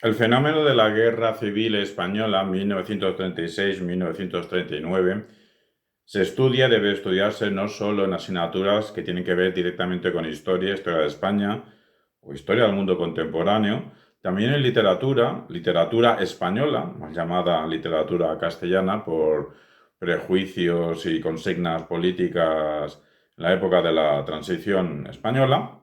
El fenómeno de la Guerra Civil Española, 1936-1939, se estudia, debe estudiarse no solo en asignaturas que tienen que ver directamente con historia, historia de España o historia del mundo contemporáneo, también en literatura, literatura española, más llamada literatura castellana por prejuicios y consignas políticas en la época de la transición española.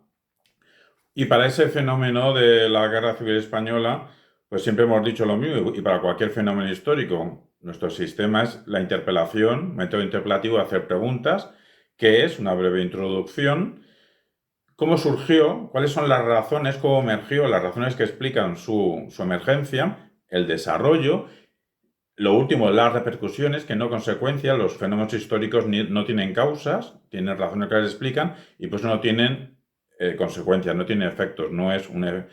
Y para ese fenómeno de la Guerra Civil Española, pues siempre hemos dicho lo mismo, y para cualquier fenómeno histórico, nuestro sistema es la interpelación, método interpelativo, hacer preguntas, que es una breve introducción, cómo surgió, cuáles son las razones, cómo emergió, las razones que explican su emergencia, el desarrollo, lo último, las repercusiones, que no consecuencias, los fenómenos históricos no tienen causas, tienen razones que las explican y pues no tienen consecuencias, no tienen efectos, no es un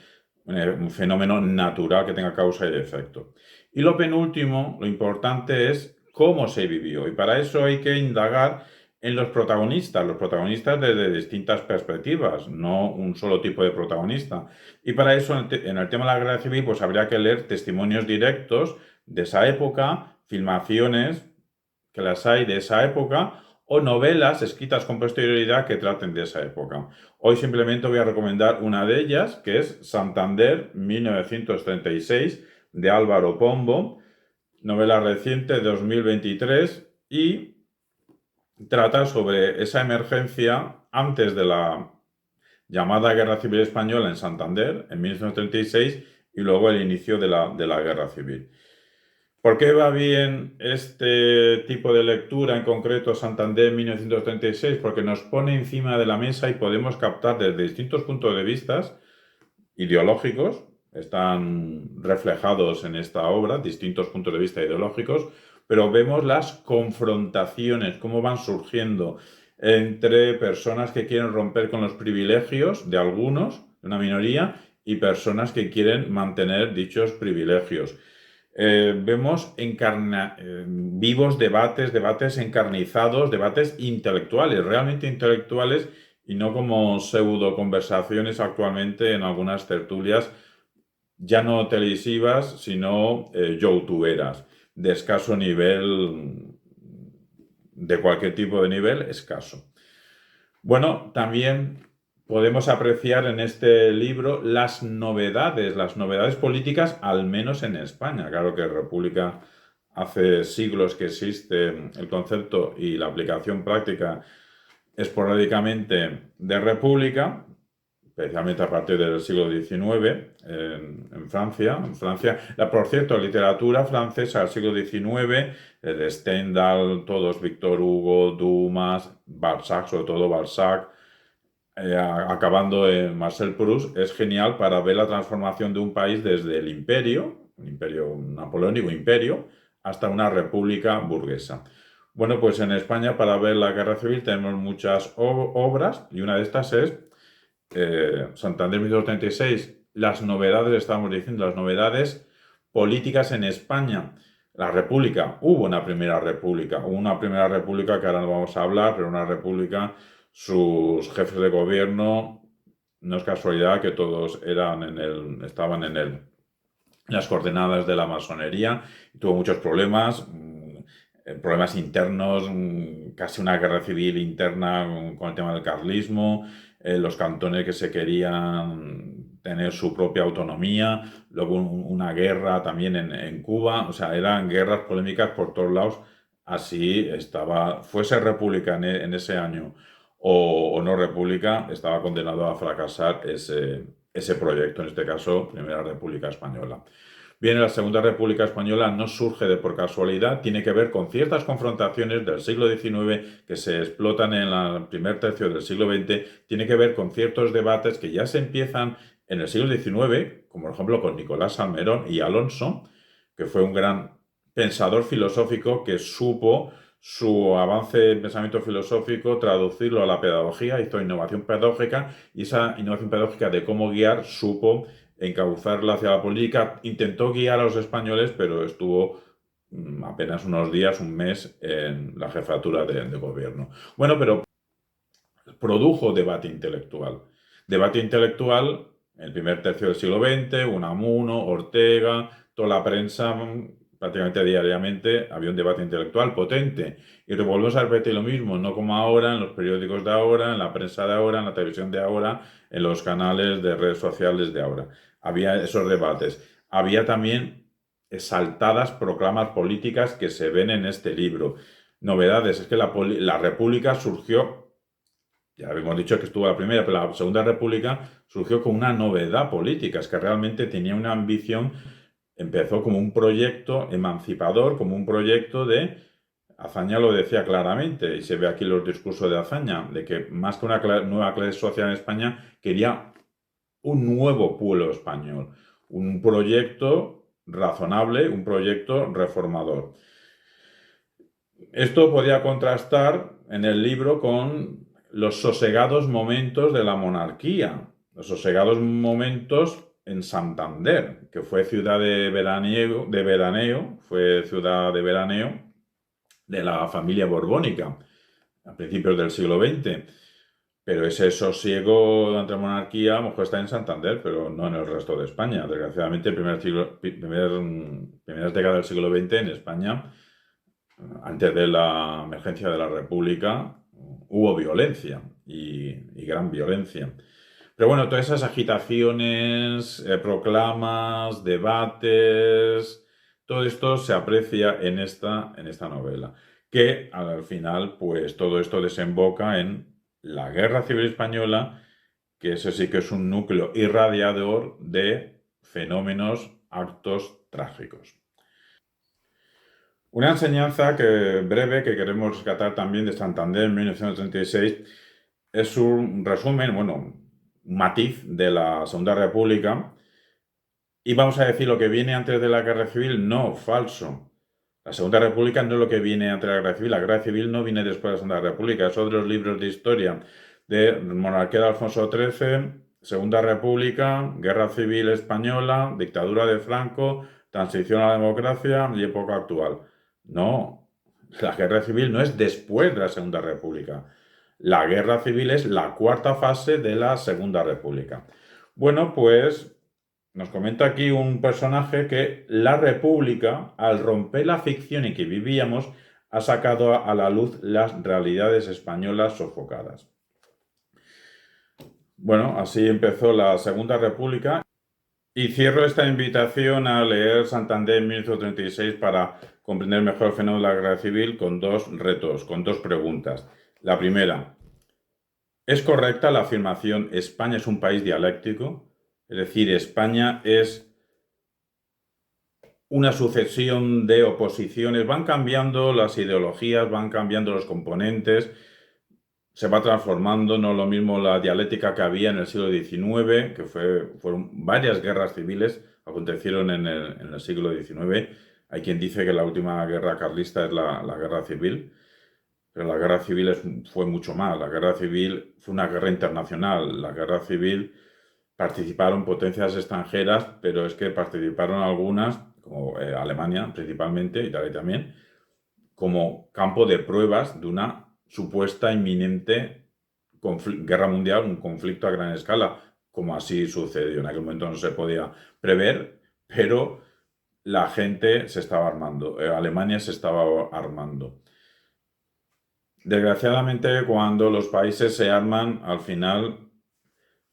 fenómeno natural que tenga causa y efecto. Y lo penúltimo, lo importante es cómo se vivió y para eso hay que indagar en los protagonistas desde distintas perspectivas, no un solo tipo de protagonista. Y para eso en el tema de la guerra civil pues habría que leer testimonios directos de esa época, filmaciones que las hay de esa época o novelas escritas con posterioridad que traten de esa época. Hoy simplemente voy a recomendar una de ellas, que es Santander, 1936, de Álvaro Pombo, novela reciente de 2023 y trata sobre esa emergencia antes de la llamada Guerra Civil Española en Santander, en 1936, y luego el inicio de la Guerra Civil. ¿Por qué va bien este tipo de lectura, en concreto Santander 1936? Porque nos pone encima de la mesa y podemos captar desde distintos puntos de vista ideológicos, están reflejados en esta obra, distintos puntos de vista ideológicos, pero vemos las confrontaciones, cómo van surgiendo entre personas que quieren romper con los privilegios de algunos, de una minoría, y personas que quieren mantener dichos privilegios. Vemos vivos debates encarnizados, debates intelectuales, realmente intelectuales, y no como pseudo conversaciones actualmente en algunas tertulias, ya no televisivas, sino youtuberas, de escaso nivel, de cualquier tipo de nivel, escaso. Bueno, también podemos apreciar en este libro las novedades políticas, al menos en España. Claro que República hace siglos que existe el concepto y la aplicación práctica esporádicamente de república, especialmente a partir del siglo XIX en Francia. Por cierto, literatura francesa del siglo XIX, de Stendhal, todos, Victor Hugo, Dumas, Balzac, sobre todo Balzac, acabando en Marcel Proust, es genial para ver la transformación de un país desde el imperio, un imperio napoleónico imperio, hasta una república burguesa. Bueno, pues en España para ver la guerra civil tenemos muchas obras y una de estas es Santander 1936, las novedades, estamos diciendo, las novedades políticas en España. La República, hubo una primera república que ahora no vamos a hablar, pero una república, sus jefes de gobierno, no es casualidad que todos estaban en las coordenadas de la masonería, tuvo muchos problemas, problemas internos, casi una guerra civil interna con el tema del carlismo, los cantones que se querían tener su propia autonomía, luego una guerra también en Cuba, o sea, eran guerras polémicas por todos lados, así estaba, fuese república en ese año o no república, estaba condenado a fracasar ese proyecto, en este caso, Primera República Española. Bien, la Segunda República Española no surge de por casualidad, tiene que ver con ciertas confrontaciones del siglo XIX que se explotan en el primer tercio del siglo XX, tiene que ver con ciertos debates que ya se empiezan en el siglo XIX, como por ejemplo con Nicolás Salmerón y Alonso, que fue un gran pensador filosófico que supo su avance en pensamiento filosófico, traducirlo a la pedagogía, hizo innovación pedagógica y esa innovación pedagógica de cómo guiar supo encauzarla hacia la política, intentó guiar a los españoles, pero estuvo apenas unos días, un mes en la jefatura de gobierno. Bueno, pero produjo debate intelectual. Debate intelectual el primer tercio del siglo XX, Unamuno, Ortega, toda la prensa, prácticamente diariamente, había un debate intelectual potente. Y volvemos a repetir lo mismo, no como ahora, en los periódicos de ahora, en la prensa de ahora, en la televisión de ahora, en los canales de redes sociales de ahora. Había esos debates. Había también exaltadas proclamas políticas que se ven en este libro. Novedades, es que la República surgió, ya habíamos dicho que estuvo la primera, pero la Segunda República surgió con una novedad política, es que realmente tenía una ambición, empezó como un proyecto emancipador, como un proyecto de, Azaña lo decía claramente, y se ve aquí los discursos de Azaña, de que más que una nueva clase social en España, quería un nuevo pueblo español, un proyecto razonable, un proyecto reformador. Esto podía contrastar en el libro con los sosegados momentos de la monarquía, los sosegados momentos en Santander, que fue ciudad de veraneo, fue ciudad de veraneo de la familia borbónica a principios del siglo XX. Pero ese sosiego durante la monarquía a lo mejor está en Santander, pero no en el resto de España. Desgraciadamente, primeras décadas del siglo XX en España, antes de la emergencia de la República, hubo violencia y gran violencia. Pero bueno, todas esas agitaciones, proclamas, debates, todo esto se aprecia en esta novela, que al final, pues todo esto desemboca en la Guerra Civil Española, que ese sí que es un núcleo irradiador de fenómenos, actos trágicos. Una enseñanza breve que queremos rescatar también de Santander en 1936 es un resumen, bueno, un matiz de la Segunda República. Y vamos a decir lo que viene antes de la Guerra Civil, no, falso. La Segunda República no es lo que viene antes de la Guerra Civil. La Guerra Civil no viene después de la Segunda República. Eso de los libros de historia de Monarquía de Alfonso XIII, Segunda República, Guerra Civil Española, Dictadura de Franco, transición a la democracia y época actual. No, la Guerra Civil no es después de la Segunda República. La Guerra Civil es la cuarta fase de la Segunda República. Bueno, pues nos comenta aquí un personaje que la República, al romper la ficción en que vivíamos, ha sacado a la luz las realidades españolas sofocadas. Bueno, así empezó la Segunda República y cierro esta invitación a leer Santander 1936 para comprender mejor el fenómeno de la Guerra Civil con dos retos, con dos preguntas. La primera, ¿es correcta la afirmación España es un país dialéctico? Es decir, España es una sucesión de oposiciones, van cambiando las ideologías, van cambiando los componentes, se va transformando, no lo mismo la dialéctica que había en el siglo XIX, que fueron varias guerras civiles, acontecieron en el siglo XIX. Hay quien dice que la última guerra carlista es la guerra civil, pero la guerra civil fue mucho más. La guerra civil fue una guerra internacional. La guerra civil participaron potencias extranjeras, pero es que participaron algunas, como Alemania principalmente, Italia también, como campo de pruebas de una supuesta inminente guerra mundial, un conflicto a gran escala, como así sucedió. En aquel momento no se podía prever, pero la gente se estaba armando, Alemania se estaba armando. Desgraciadamente, cuando los países se arman, al final,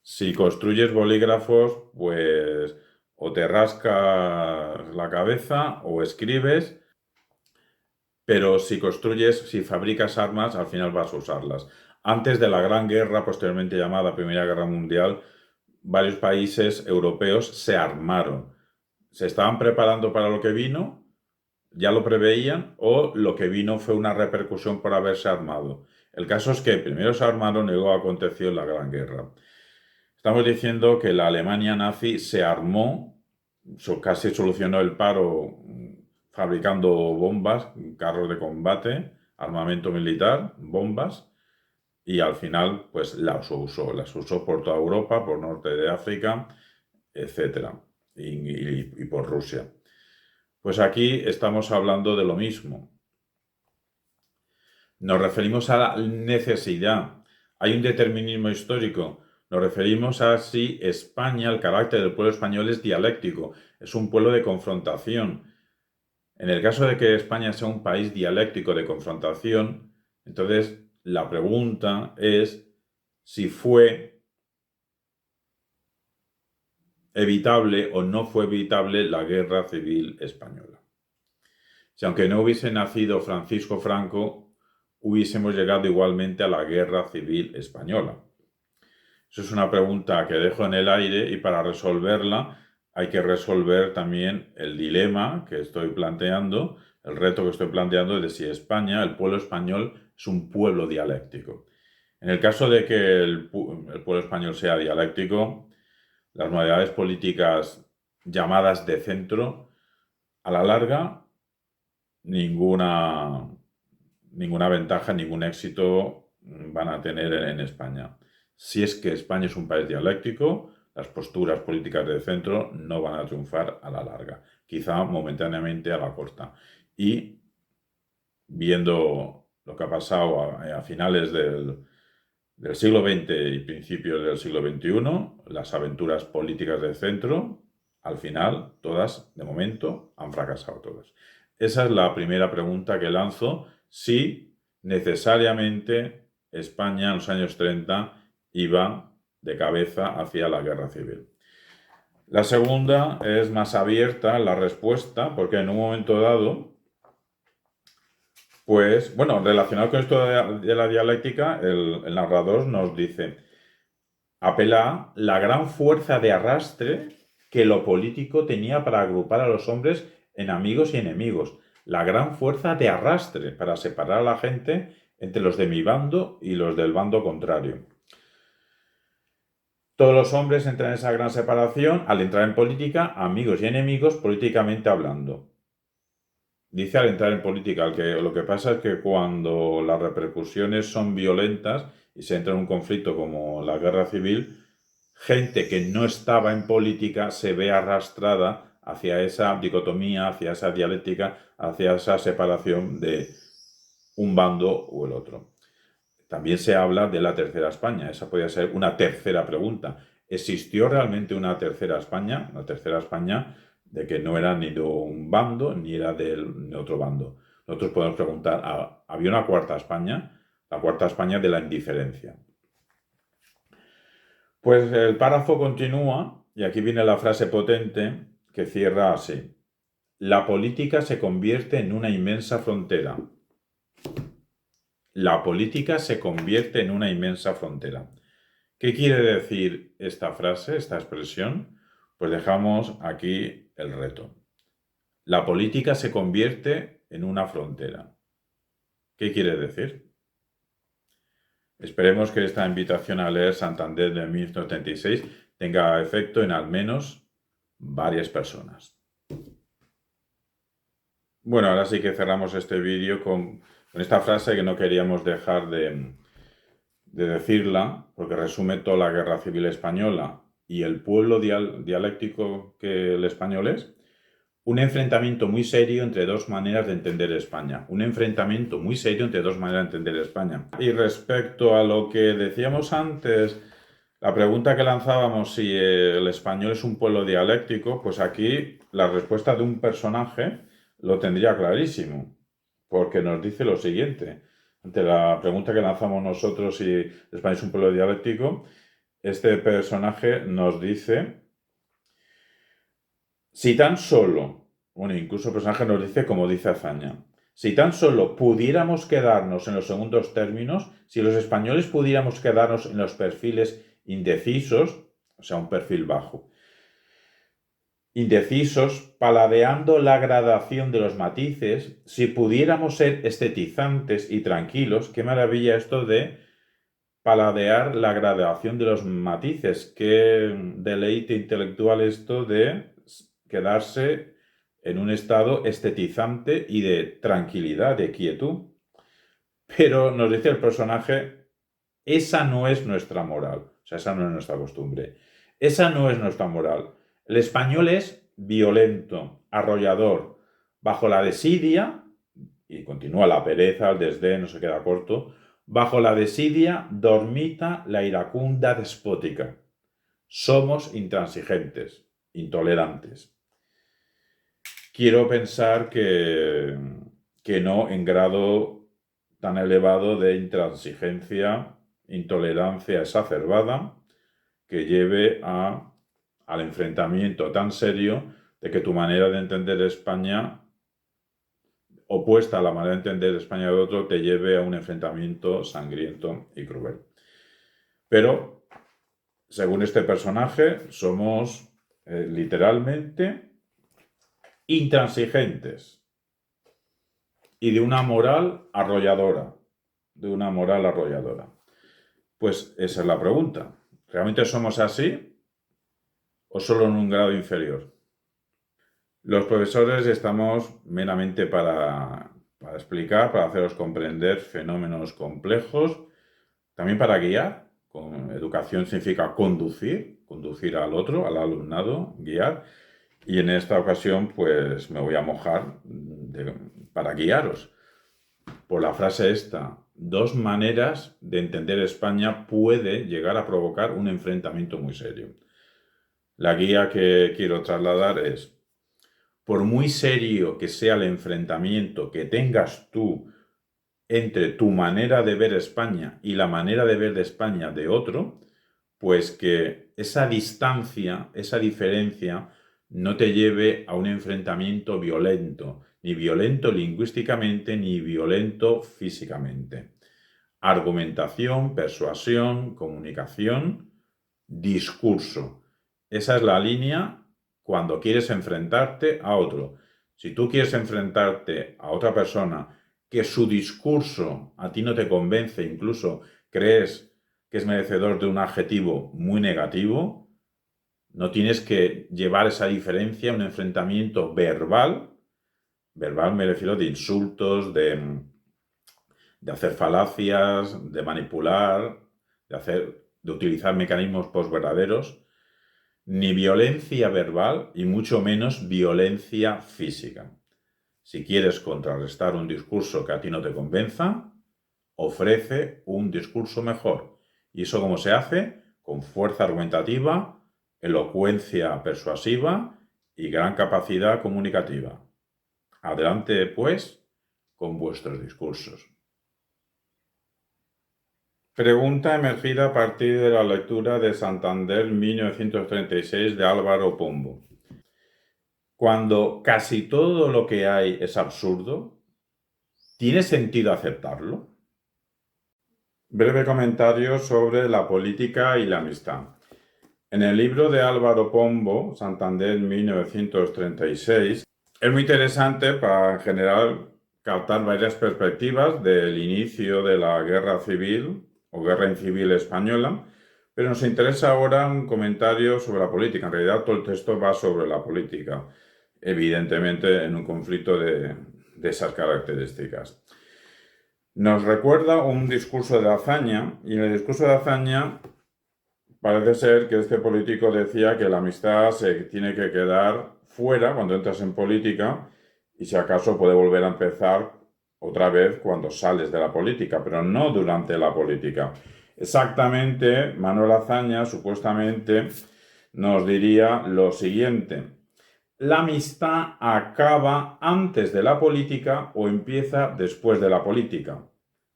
si construyes bolígrafos, pues o te rascas la cabeza o escribes, pero si fabricas armas, al final vas a usarlas. Antes de la Gran Guerra, posteriormente llamada Primera Guerra Mundial, varios países europeos se armaron. Se estaban preparando para lo que vino, ya lo preveían, o lo que vino fue una repercusión por haberse armado. El caso es que primero se armaron y luego aconteció la Gran Guerra. Estamos diciendo que la Alemania nazi se armó, casi solucionó el paro fabricando bombas, carros de combate, armamento militar, bombas, y al final pues las usó por toda Europa, por norte de África, etc. Y por Rusia. Pues aquí estamos hablando de lo mismo. Nos referimos a la necesidad. Hay un determinismo histórico. Nos referimos a si España, el carácter del pueblo español es dialéctico, es un pueblo de confrontación. En el caso de que España sea un país dialéctico de confrontación, entonces la pregunta es si fue evitable o no fue evitable la guerra civil española. Si aunque no hubiese nacido Francisco Franco, hubiésemos llegado igualmente a la guerra civil española. Eso es una pregunta que dejo en el aire y para resolverla hay que resolver también el dilema que estoy planteando, el reto que estoy planteando de si España, el pueblo español, es un pueblo dialéctico. En el caso de que el pueblo español sea dialéctico, las modalidades políticas llamadas de centro, a la larga, ninguna ventaja, ningún éxito van a tener en España. Si es que España es un país dialéctico, las posturas políticas de centro no van a triunfar a la larga, quizá momentáneamente a la corta. Y viendo lo que ha pasado a finales del siglo XX y principios del siglo XXI, las aventuras políticas de centro, al final, todas, de momento, han fracasado todas. Esa es la primera pregunta que lanzo, si necesariamente España en los años 30 iba de cabeza hacia la guerra civil. La segunda es más abierta, la respuesta, porque en un momento dado, pues, bueno, relacionado con esto de la dialéctica, el narrador nos dice, apela a la gran fuerza de arrastre que lo político tenía para agrupar a los hombres en amigos y enemigos. La gran fuerza de arrastre para separar a la gente entre los de mi bando y los del bando contrario. Todos los hombres entran en esa gran separación al entrar en política, amigos y enemigos, políticamente hablando. Dice al entrar en política, lo que pasa es que cuando las repercusiones son violentas y se entra en un conflicto como la guerra civil, gente que no estaba en política se ve arrastrada hacia esa dicotomía, hacia esa dialéctica, hacia esa separación de un bando o el otro. También se habla de la tercera España. Esa podría ser una tercera pregunta. ¿Existió realmente una tercera España? Una tercera España de que no era ni de un bando ni era de otro bando. Nosotros podemos preguntar, ¿había una cuarta España? La cuarta España de la indiferencia. Pues el párrafo continúa, y aquí viene la frase potente que cierra así. La política se convierte en una inmensa frontera. La política se convierte en una inmensa frontera. ¿Qué quiere decir esta frase, esta expresión? Pues dejamos aquí el reto. La política se convierte en una frontera. ¿Qué quiere decir? Esperemos que esta invitación a leer Santander de 1936 tenga efecto en al menos varias personas. Bueno, ahora sí que cerramos este vídeo con esta frase que no queríamos dejar de decirla, porque resume toda la guerra civil española y el pueblo dialéctico que el español es. Un enfrentamiento muy serio entre dos maneras de entender España. Un enfrentamiento muy serio entre dos maneras de entender España. Y respecto a lo que decíamos antes, la pregunta que lanzábamos si el español es un pueblo dialéctico, pues aquí la respuesta de un personaje lo tendría clarísimo, porque nos dice lo siguiente. Ante la pregunta que lanzamos nosotros si España es un pueblo dialéctico, este personaje nos dice, si tan solo, bueno, incluso el personaje nos dice como dice Azaña, si tan solo pudiéramos quedarnos en los segundos términos, si los españoles pudiéramos quedarnos en los perfiles indecisos, o sea, un perfil bajo, indecisos, paladeando la gradación de los matices, si pudiéramos ser estetizantes y tranquilos, qué maravilla esto de paladear la gradación de los matices, qué deleite intelectual esto de quedarse en un estado estetizante y de tranquilidad, de quietud. Pero nos dice el personaje, esa no es nuestra moral, o sea, esa no es nuestra costumbre, esa no es nuestra moral. El español es violento, arrollador, bajo la desidia, y continúa la pereza, el desdén, no se queda corto, Bajo la desidia dormita la iracunda despótica. Somos intransigentes, intolerantes. Quiero pensar que no en grado tan elevado de intransigencia, intolerancia exacerbada, que lleve al enfrentamiento tan serio de que tu manera de entender España, opuesta a la manera de entender España de otro, te lleve a un enfrentamiento sangriento y cruel. Pero, según este personaje, somos literalmente intransigentes y de una moral arrolladora. Pues esa es la pregunta. ¿Realmente somos así o solo en un grado inferior? Los profesores estamos meramente para explicar, para haceros comprender fenómenos complejos, también para guiar. Educación significa conducir al otro, al alumnado, guiar. Y en esta ocasión, pues me voy a mojar para guiaros por la frase esta: 2 maneras de entender España puede llegar a provocar un enfrentamiento muy serio. La guía que quiero trasladar es: por muy serio que sea el enfrentamiento que tengas tú entre tu manera de ver España y la manera de ver de España de otro, pues que esa distancia, esa diferencia, no te lleve a un enfrentamiento violento, ni violento lingüísticamente, ni violento físicamente. Argumentación, persuasión, comunicación, discurso. Esa es la línea cuando quieres enfrentarte a otro. Si tú quieres enfrentarte a otra persona que su discurso a ti no te convence, incluso crees que es merecedor de un adjetivo muy negativo, no tienes que llevar esa diferencia a un enfrentamiento verbal. Verbal me refiero de insultos, de hacer falacias, de manipular, de utilizar mecanismos posverdaderos, ni violencia verbal y mucho menos violencia física. Si quieres contrarrestar un discurso que a ti no te convenza, ofrece un discurso mejor. ¿Y eso cómo se hace? Con fuerza argumentativa, elocuencia persuasiva y gran capacidad comunicativa. Adelante, pues, con vuestros discursos. Pregunta emergida a partir de la lectura de Santander 1936 de Álvaro Pombo. Cuando casi todo lo que hay es absurdo, ¿tiene sentido aceptarlo? Breve comentario sobre la política y la amistad. En el libro de Álvaro Pombo, Santander 1936, es muy interesante para, en general, captar varias perspectivas del inicio de la guerra civil o guerra incivil española, pero nos interesa ahora un comentario sobre la política. En realidad todo el texto va sobre la política, evidentemente en un conflicto de esas características. Nos recuerda un discurso de Azaña, y en el discurso de Azaña parece ser que este político decía que la amistad se tiene que quedar fuera cuando entras en política y si acaso puede volver a empezar otra vez cuando sales de la política, pero no durante la política. Exactamente, Manuel Azaña supuestamente nos diría lo siguiente: la amistad acaba antes de la política o empieza después de la política.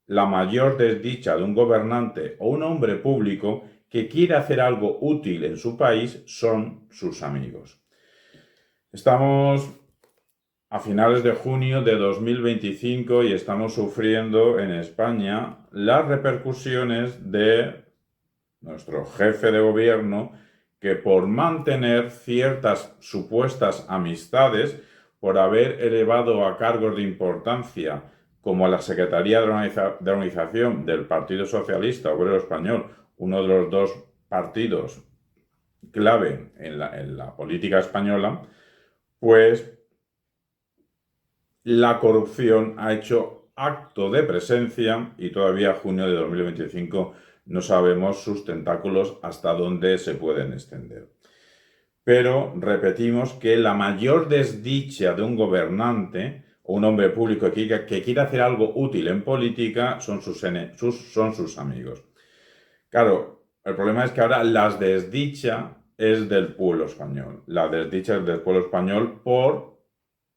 La mayor desdicha de un gobernante o un hombre público que quiere hacer algo útil en su país son sus amigos. Estamos a finales de junio de 2025 y estamos sufriendo en España las repercusiones de nuestro jefe de gobierno, que por mantener ciertas supuestas amistades, por haber elevado a cargos de importancia como a la Secretaría de Organización del Partido Socialista Obrero Español, uno de los 2 partidos clave en la política española, pues la corrupción ha hecho acto de presencia y todavía junio de 2025 no sabemos sus tentáculos hasta dónde se pueden extender. Pero repetimos que la mayor desdicha de un gobernante o un hombre público que quiera hacer algo útil en política son sus amigos. Claro, el problema es que ahora la desdicha es del pueblo español. La desdicha es del pueblo español por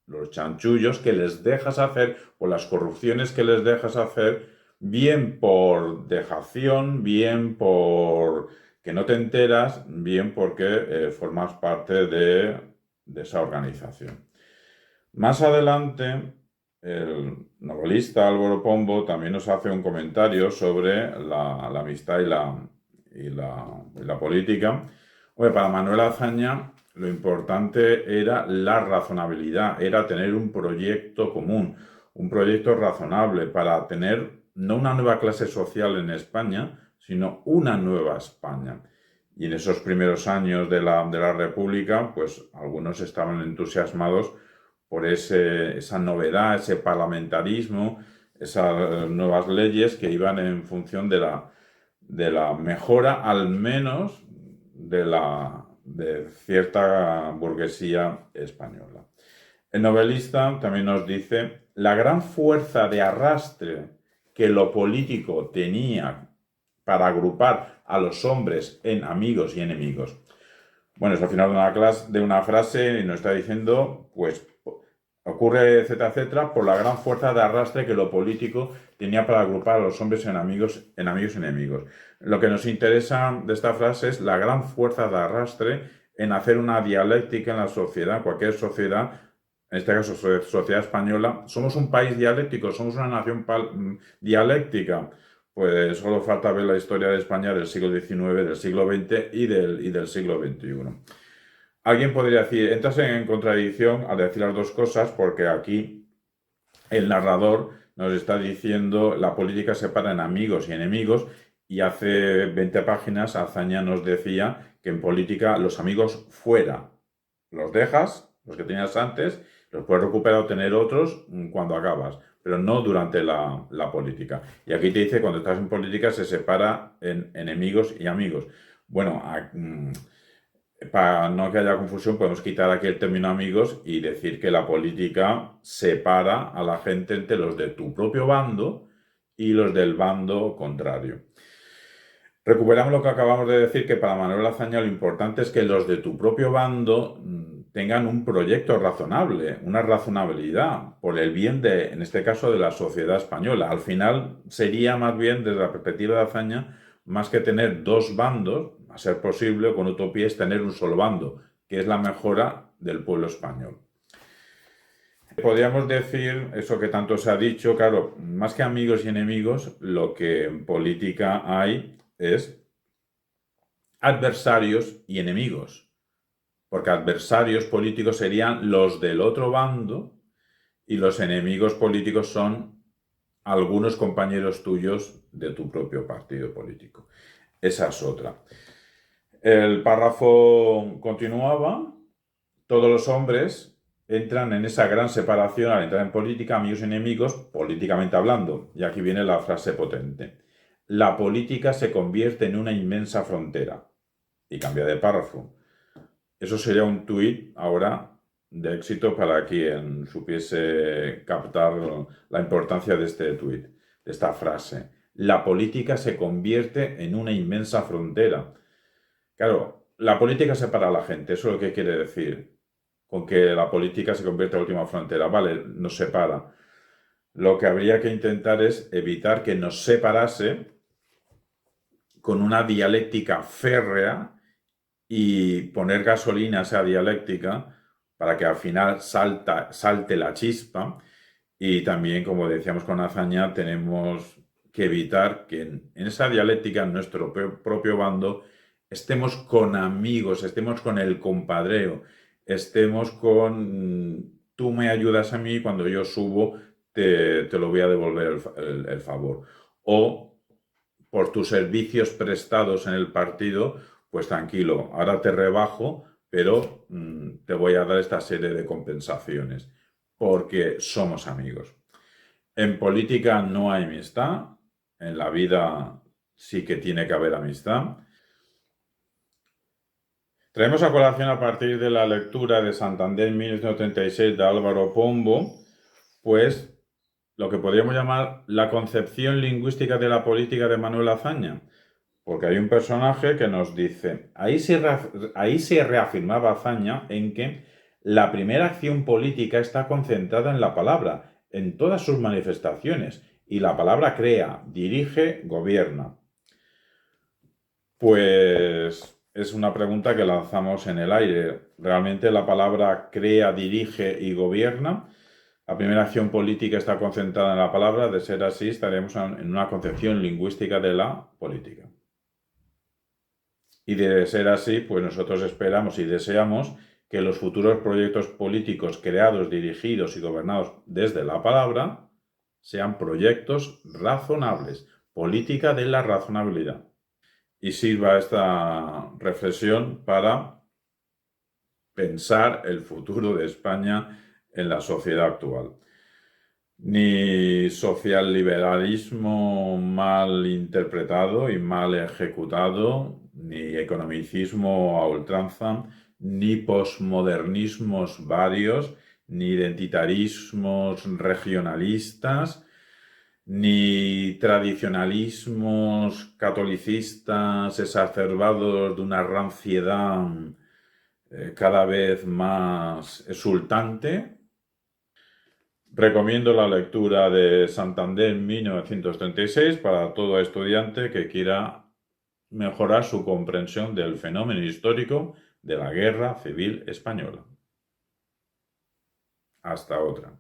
los chanchullos que les dejas hacer, por las corrupciones que les dejas hacer, bien por dejación, bien por que no te enteras, bien porque formas parte de esa organización. Más adelante, el novelista Álvaro Pombo también nos hace un comentario sobre la amistad y la política. Hombre, para Manuel Azaña lo importante era la razonabilidad, era tener un proyecto común, un proyecto razonable para tener no una nueva clase social en España, sino una nueva España. Y en esos primeros años de la República, pues algunos estaban entusiasmados por esa novedad, ese parlamentarismo, esas nuevas leyes que iban en función de la mejora, al menos, de cierta burguesía española. El novelista también nos dice la gran fuerza de arrastre que lo político tenía para agrupar a los hombres en amigos y enemigos. Bueno, es al final de una frase y nos está diciendo, pues, ocurre, etcétera, etcétera, por la gran fuerza de arrastre que lo político tenía para agrupar a los hombres en amigos y enemigos. Lo que nos interesa de esta frase es la gran fuerza de arrastre en hacer una dialéctica en la sociedad, cualquier sociedad, en este caso sociedad española. Somos un país dialéctico, somos una nación dialéctica. Pues solo falta ver la historia de España del siglo XIX, del siglo XX y del siglo XXI. Alguien podría decir, entras en contradicción al decir las dos cosas porque aquí el narrador nos está diciendo la política separa en amigos y enemigos y hace 20 páginas Azaña nos decía que en política los amigos fuera, los dejas, los que tenías antes, los puedes recuperar o tener otros cuando acabas, pero no durante la política. Y aquí te dice cuando estás en política se separa en enemigos y amigos. Bueno, para no que haya confusión, podemos quitar aquí el término amigos y decir que la política separa a la gente entre los de tu propio bando y los del bando contrario. Recuperamos lo que acabamos de decir, que para Manuel Azaña lo importante es que los de tu propio bando tengan un proyecto razonable, una razonabilidad por el bien de, en este caso, de la sociedad española. Al final sería más bien, desde la perspectiva de Azaña, más que tener dos bandos, a ser posible, o con utopía, es tener un solo bando, que es la mejora del pueblo español. Podríamos decir, eso que tanto se ha dicho, claro, más que amigos y enemigos, lo que en política hay es adversarios y enemigos, porque adversarios políticos serían los del otro bando y los enemigos políticos son algunos compañeros tuyos de tu propio partido político. Esa es otra. El párrafo continuaba, todos los hombres entran en esa gran separación al entrar en política, amigos y enemigos, políticamente hablando. Y aquí viene la frase potente. La política se convierte en una inmensa frontera. Y cambia de párrafo. Eso sería un tuit ahora de éxito para quien supiese captar la importancia de este tuit, de esta frase. La política se convierte en una inmensa frontera. Claro, la política separa a la gente, eso es lo que quiere decir con que la política se convierte en la última frontera. Vale, nos separa. Lo que habría que intentar es evitar que nos separase con una dialéctica férrea y poner gasolina a esa dialéctica para que al final salte la chispa. Y también, como decíamos con Azaña, tenemos que evitar que en esa dialéctica, en nuestro propio bando, estemos con amigos, estemos con el compadreo, estemos con tú me ayudas a mí, cuando yo subo te lo voy a devolver el favor. O por tus servicios prestados en el partido, pues tranquilo, ahora te rebajo, pero te voy a dar esta serie de compensaciones, porque somos amigos. En política no hay amistad, en la vida sí que tiene que haber amistad. Traemos a colación a partir de la lectura de Santander 1936 de Álvaro Pombo, pues lo que podríamos llamar la concepción lingüística de la política de Manuel Azaña. Porque hay un personaje que nos dice, ahí se reafirmaba Azaña en que la primera acción política está concentrada en la palabra, en todas sus manifestaciones, y la palabra crea, dirige, gobierna. Pues es una pregunta que lanzamos en el aire. ¿Realmente la palabra crea, dirige y gobierna? La primera acción política está concentrada en la palabra. De ser así, estaremos en una concepción lingüística de la política. Y de ser así, pues nosotros esperamos y deseamos que los futuros proyectos políticos creados, dirigidos y gobernados desde la palabra sean proyectos razonables, política de la razonabilidad. Y sirva esta reflexión para pensar el futuro de España en la sociedad actual. Ni socialliberalismo mal interpretado y mal ejecutado, ni economicismo a ultranza, ni posmodernismos varios, ni identitarismos regionalistas, ni tradicionalismos catolicistas exacerbados de una ranciedad cada vez más exultante. Recomiendo la lectura de Santander 1936 para todo estudiante que quiera mejorar su comprensión del fenómeno histórico de la Guerra Civil Española. Hasta otra.